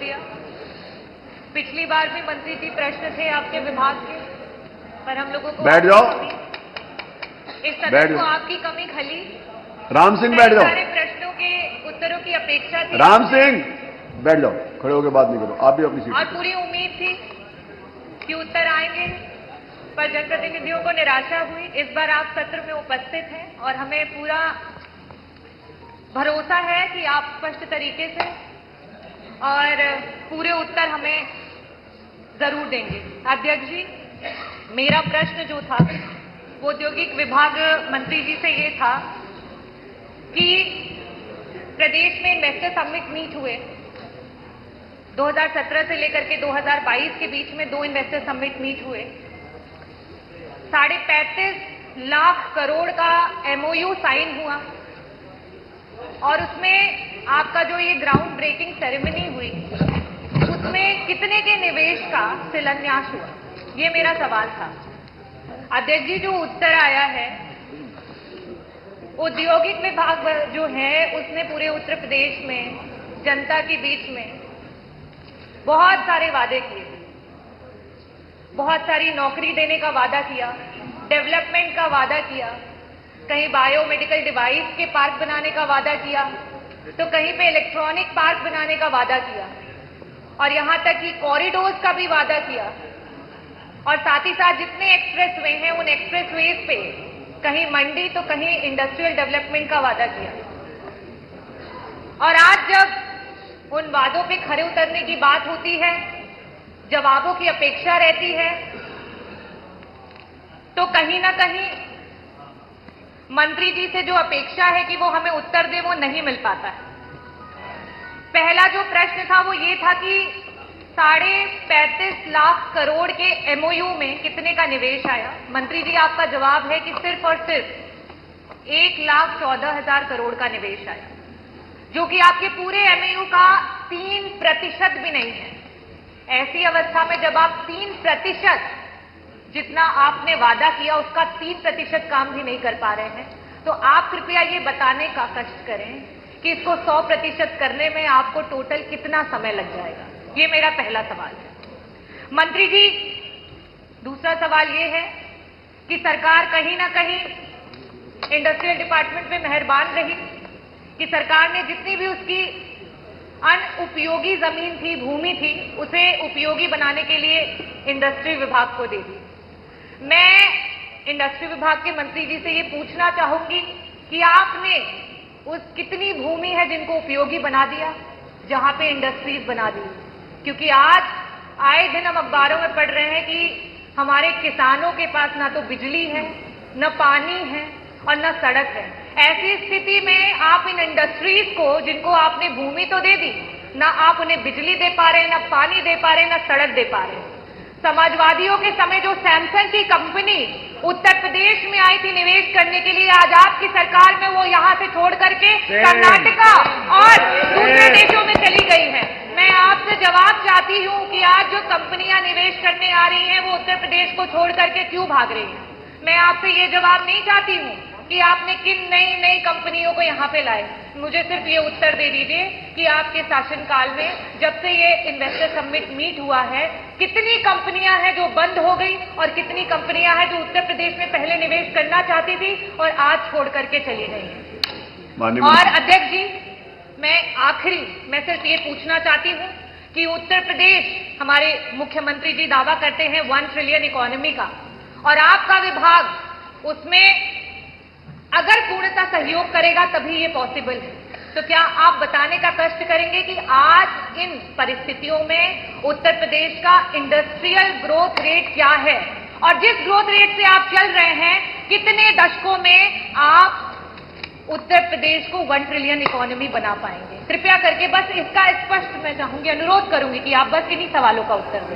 दिया। पिछली बार भी मंत्री जी प्रश्न थे आपके विभाग के, पर हम लोगों को बैठ जाओ। इस सदन को आपकी कमी खली। राम सिंह बैठ जाओ। सारे प्रश्नों के उत्तरों की अपेक्षा थी। राम सिंह बैठ जाओ, खड़े होकर बात नहीं करो, आप भी अपनी सीट और पूरी उम्मीद थी कि उत्तर आएंगे, पर जनप्रतिनिधियों को निराशा हुई। इस बार आप सत्र में उपस्थित हैं और हमें पूरा भरोसा है कि आप स्पष्ट तरीके से और पूरे उत्तर हमें जरूर देंगे। अध्यक्ष जी, मेरा प्रश्न जो था वो औद्योगिक विभाग मंत्री जी से ये था कि प्रदेश में इन्वेस्टर समिट मीट हुए 2017 से लेकर के 2022 के बीच में 2 इन्वेस्टर समिट मीट हुए। 35.5 लाख करोड़ का MOU साइन हुआ और उसमें आपका जो ये ग्राउंड ब्रेकिंग सेरेमनी हुई उसमें कितने के निवेश का शिलान्यास हुआ, ये मेरा सवाल था। अध्यक्ष जी, जो उत्तर आया है, औद्योगिक विभाग जो है उसने पूरे उत्तर प्रदेश में जनता के बीच में बहुत सारे वादे किए, बहुत सारी नौकरी देने का वादा किया, डेवलपमेंट का वादा किया, कहीं बायोमेडिकल डिवाइस के पार्क बनाने का वादा किया, तो कहीं पे इलेक्ट्रॉनिक पार्क बनाने का वादा किया और यहां तक कि कॉरिडोर्स का भी वादा किया। और साथ ही साथ जितने एक्सप्रेस वे हैं उन एक्सप्रेस वेज पे कहीं मंडी तो कहीं इंडस्ट्रियल डेवलपमेंट का वादा किया। और आज जब उन वादों पे खरे उतरने की बात होती है, जवाबों की अपेक्षा रहती है, तो कहीं ना कहीं मंत्री जी से जो अपेक्षा है कि वो हमें उत्तर दे, वो नहीं मिल पाता है। पहला जो प्रश्न था वो ये था कि 35.5 लाख करोड़ के MOU में कितने का निवेश आया। मंत्री जी, आपका जवाब है कि सिर्फ और सिर्फ 1,14,000 करोड़ का निवेश आया, जो कि आपके पूरे MOU का 3% भी नहीं है। ऐसी अवस्था में जब आप 3% जितना आपने वादा किया उसका 3% काम भी नहीं कर पा रहे हैं, तो आप कृपया ये बताने का कष्ट करें कि इसको 100% करने में आपको टोटल कितना समय लग जाएगा। ये मेरा पहला सवाल है। मंत्री जी, दूसरा सवाल ये है कि सरकार कहीं ना कहीं इंडस्ट्रियल डिपार्टमेंट में मेहरबान रही कि सरकार ने जितनी भी उसकी अनुपयोगी जमीन थी, भूमि थी, उसे उपयोगी बनाने के लिए इंडस्ट्री विभाग को दे दी। मैं इंडस्ट्री विभाग के मंत्री जी से ये पूछना चाहूंगी कि आपने उस कितनी भूमि है जिनको उपयोगी बना दिया, जहां पे इंडस्ट्रीज बना दी। क्योंकि आज आए दिन हम अखबारों में पढ़ रहे हैं कि हमारे किसानों के पास ना तो बिजली है, न पानी है और न सड़क है। ऐसी स्थिति में आप इन इंडस्ट्रीज को, जिनको आपने भूमि तो दे दी, ना आप उन्हें बिजली दे पा रहे, ना पानी दे पा रहे, ना सड़क दे पा रहे। समाजवादियों के समय जो सैमसंग की कंपनी उत्तर प्रदेश में आई थी निवेश करने के लिए, आज आपकी सरकार में वो यहां से छोड़ करके कर्नाटका और दूसरे देशों में चली गई है। मैं आपसे जवाब चाहती हूं कि आज जो कंपनियां निवेश करने आ रही हैं वो उत्तर प्रदेश को छोड़ करके क्यों भाग रही हैं। मैं आपसे ये जवाब नहीं चाहती हूं कि आपने किन नई कंपनियों को यहां पे लाए। मुझे सिर्फ ये उत्तर दे दीजिए कि आपके शासनकाल में जब से ये इन्वेस्टर समिट मीट हुआ है, कितनी कंपनियां हैं जो बंद हो गई और कितनी कंपनियां हैं जो उत्तर प्रदेश में पहले निवेश करना चाहती थी और आज छोड़ करके चली गई हैं। और अध्यक्ष जी, मैं सिर्फ ये पूछना चाहती हूं कि उत्तर प्रदेश, हमारे मुख्यमंत्री जी दावा करते हैं 1 ट्रिलियन इकोनॉमी का, और आपका विभाग उसमें अगर पूर्णतः सहयोग करेगा तभी ये पॉसिबल है। तो क्या आप बताने का कष्ट करेंगे कि आज इन परिस्थितियों में उत्तर प्रदेश का इंडस्ट्रियल ग्रोथ रेट क्या है, और जिस ग्रोथ रेट से आप चल रहे हैं, कितने दशकों में आप उत्तर प्रदेश को 1 ट्रिलियन इकोनॉमी बना पाएंगे? कृपया करके बस इसका स्पष्ट मैं चाहूंगी, अनुरोध करूंगी कि आप बस इन्हीं सवालों का उत्तर दें।